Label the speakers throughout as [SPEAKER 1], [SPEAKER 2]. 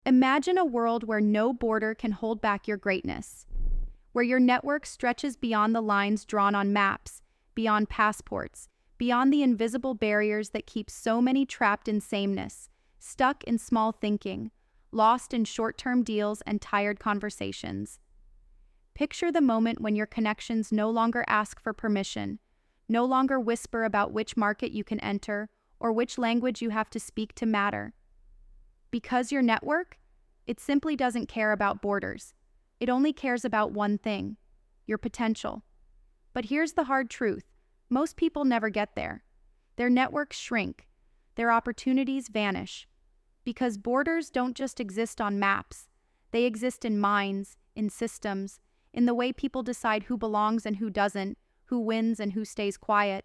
[SPEAKER 1] Imagine a world where no border can hold back your greatness, where your network stretches beyond the lines drawn on maps, beyond passports, beyond the invisible barriers that keep so many trapped in sameness, stuck in small thinking, lost in short-term deals and tired conversations. Picture the moment when your connections no longer ask for permission, no longer whisper about which market you can enter or which language you have to speak to matter. Because your network, it simply doesn't care about borders. It only cares about one thing: your potential. But here's the hard truth. Most people never get there. Their networks shrink. Their opportunities vanish. Because borders don't just exist on maps. They exist in minds, in systems, in the way people decide who belongs and who doesn't, who wins and who stays quiet.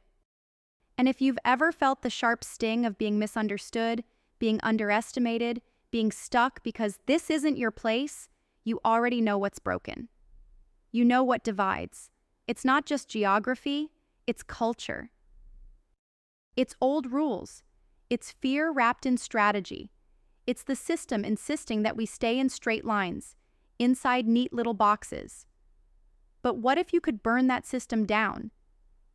[SPEAKER 1] And if you've ever felt the sharp sting of being misunderstood, being underestimated, being stuck because this isn't your place, you already know what's broken. You know what divides. It's not just geography, it's culture. It's old rules. It's fear wrapped in strategy. It's the system insisting that we stay in straight lines, inside neat little boxes. But what if you could burn that system down?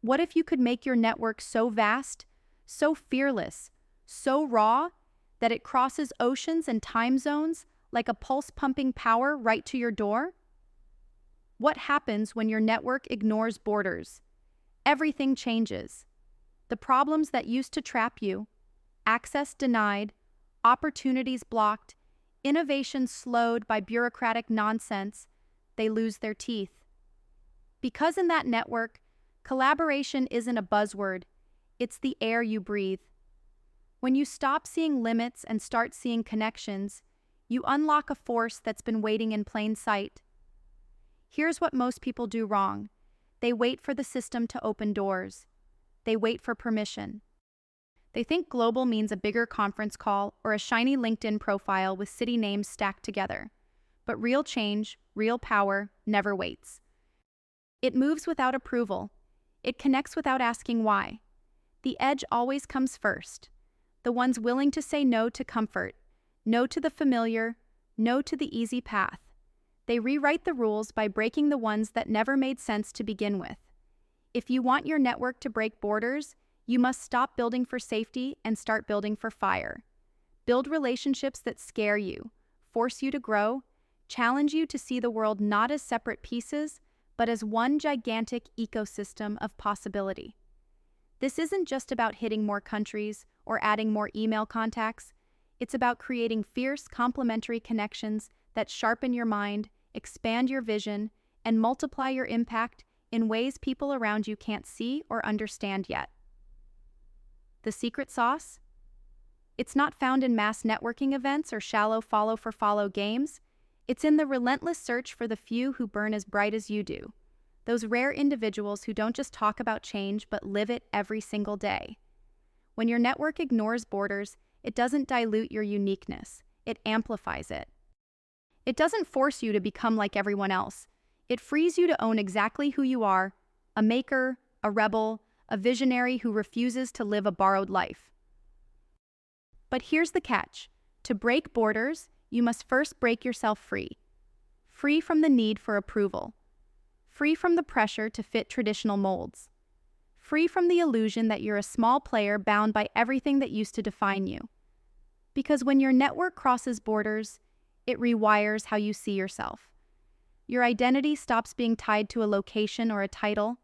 [SPEAKER 1] What if you could make your network so vast, so fearless, so raw, that it crosses oceans and time zones like a pulse-pumping power right to your door? What happens when your network ignores borders? Everything changes. The problems that used to trap you, access denied, opportunities blocked, innovation slowed by bureaucratic nonsense, they lose their teeth. Because in that network, collaboration isn't a buzzword, it's the air you breathe. When you stop seeing limits and start seeing connections, you unlock a force that's been waiting in plain sight. Here's what most people do wrong. They wait for the system to open doors. They wait for permission. They think global means a bigger conference call or a shiny LinkedIn profile with city names stacked together. But real change, real power, never waits. It moves without approval. It connects without asking why. The edge always comes first. The ones willing to say no to comfort, no to the familiar, no to the easy path. They rewrite the rules by breaking the ones that never made sense to begin with. If you want your network to break borders, you must stop building for safety and start building for fire. Build relationships that scare you, force you to grow, challenge you to see the world not as separate pieces, but as one gigantic ecosystem of possibility. This isn't just about hitting more countries or adding more email contacts. It's about creating fierce, complementary connections that sharpen your mind, expand your vision, and multiply your impact in ways people around you can't see or understand yet. The secret sauce? It's not found in mass networking events or shallow follow-for-follow games. It's in the relentless search for the few who burn as bright as you do. Those rare individuals who don't just talk about change but live it every single day. When your network ignores borders, it doesn't dilute your uniqueness. It amplifies it. It doesn't force you to become like everyone else. It frees you to own exactly who you are: a maker, a rebel, a visionary who refuses to live a borrowed life. But here's the catch. To break borders, you must first break yourself free. Free from the need for approval. Free from the pressure to fit traditional molds. Free from the illusion that you're a small player bound by everything that used to define you. Because when your network crosses borders, it rewires how you see yourself. Your identity stops being tied to a location or a title.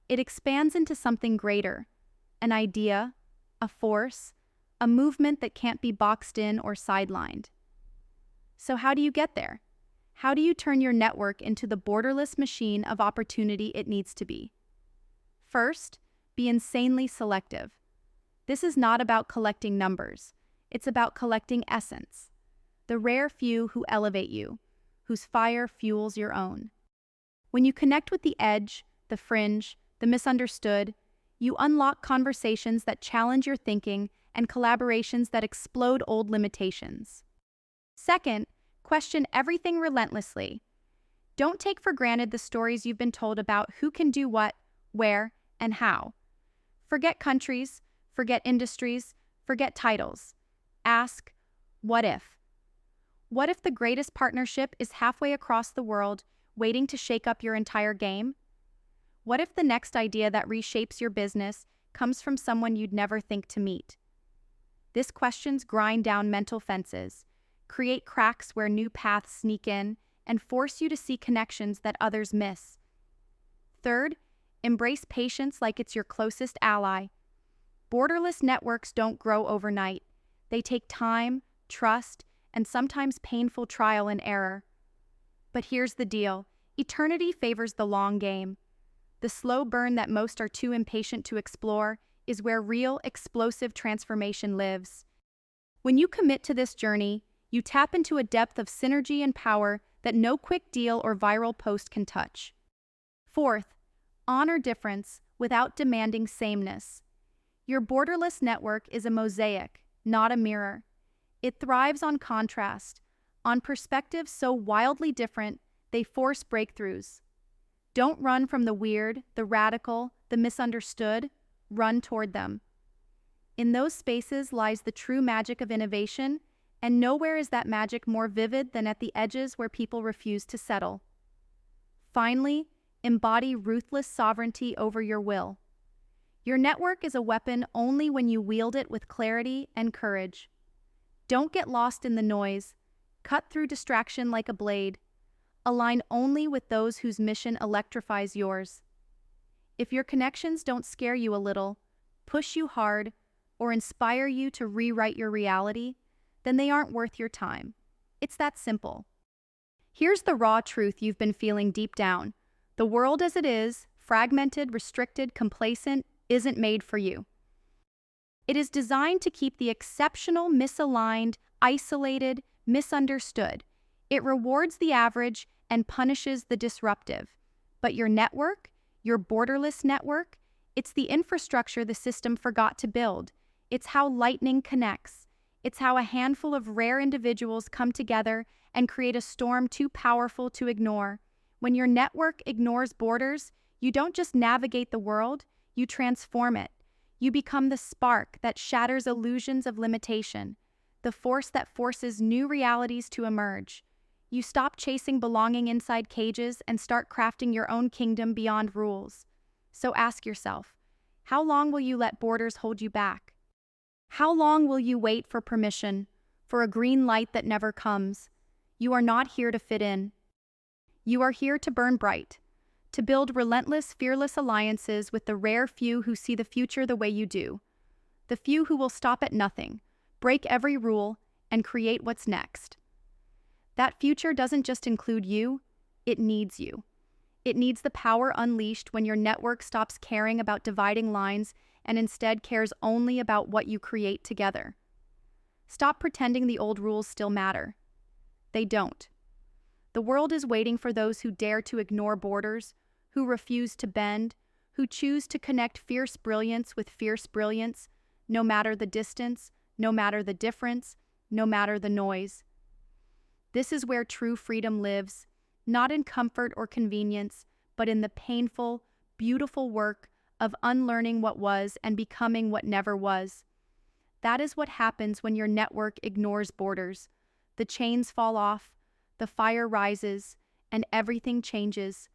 [SPEAKER 1] It expands into something greater, an idea, a force, a movement that can't be boxed in or sidelined. So how do you get there? How do you turn your network into the borderless machine of opportunity it needs to be? First, be insanely selective. This is not about collecting numbers. It's about collecting essence. The rare few who elevate you, whose fire fuels your own. When you connect with the edge, the fringe, the misunderstood, you unlock conversations that challenge your thinking and collaborations that explode old limitations. Second, question everything relentlessly. Don't take for granted the stories you've been told about who can do what, where, and how. Forget countries, forget industries, forget titles. Ask, what if? What if the greatest partnership is halfway across the world, waiting to shake up your entire game? What if the next idea that reshapes your business comes from someone you'd never think to meet? These questions grind down mental fences, create cracks where new paths sneak in, and force you to see connections that others miss. Third, embrace patience like it's your closest ally. Borderless networks don't grow overnight. They take time, trust, and sometimes painful trial and error. But here's the deal: eternity favors the long game. The slow burn that most are too impatient to explore is where real, explosive transformation lives. When you commit to this journey, you tap into a depth of synergy and power that no quick deal or viral post can touch. Fourth, honor difference without demanding sameness. Your borderless network is a mosaic, not a mirror. It thrives on contrast, on perspectives so wildly different they force breakthroughs. Don't run from the weird, the radical, the misunderstood. Run toward them. In those spaces lies the true magic of innovation, and nowhere is that magic more vivid than at the edges where people refuse to settle. Finally, embody ruthless sovereignty over your will. Your network is a weapon only when you wield it with clarity and courage. Don't get lost in the noise. Cut through distraction like a blade. Align only with those whose mission electrifies yours. If your connections don't scare you a little, push you hard, or inspire you to rewrite your reality, then they aren't worth your time. It's that simple. Here's the raw truth you've been feeling deep down. The world as it is, fragmented, restricted, complacent, isn't made for you. It is designed to keep the exceptional misaligned, isolated, misunderstood. It rewards the average and punishes the disruptive. But your network, your borderless network, it's the infrastructure the system forgot to build. It's how lightning connects. It's how a handful of rare individuals come together and create a storm too powerful to ignore. When your network ignores borders, you don't just navigate the world, you transform it. You become the spark that shatters illusions of limitation, the force that forces new realities to emerge. You stop chasing belonging inside cages and start crafting your own kingdom beyond rules. So ask yourself, how long will you let borders hold you back? How long will you wait for permission, for a green light that never comes? You are not here to fit in. You are here to burn bright, to build relentless, fearless alliances with the rare few who see the future the way you do. The few who will stop at nothing, break every rule, and create what's next. That future doesn't just include you, it needs you. It needs the power unleashed when your network stops caring about dividing lines and instead cares only about what you create together. Stop pretending the old rules still matter. They don't. The world is waiting for those who dare to ignore borders, who refuse to bend, who choose to connect fierce brilliance with fierce brilliance, no matter the distance, no matter the difference, no matter the noise. This is where true freedom lives, not in comfort or convenience, but in the painful, beautiful work of unlearning what was and becoming what never was. That is what happens when your network ignores borders. The chains fall off, the fire rises, and everything changes.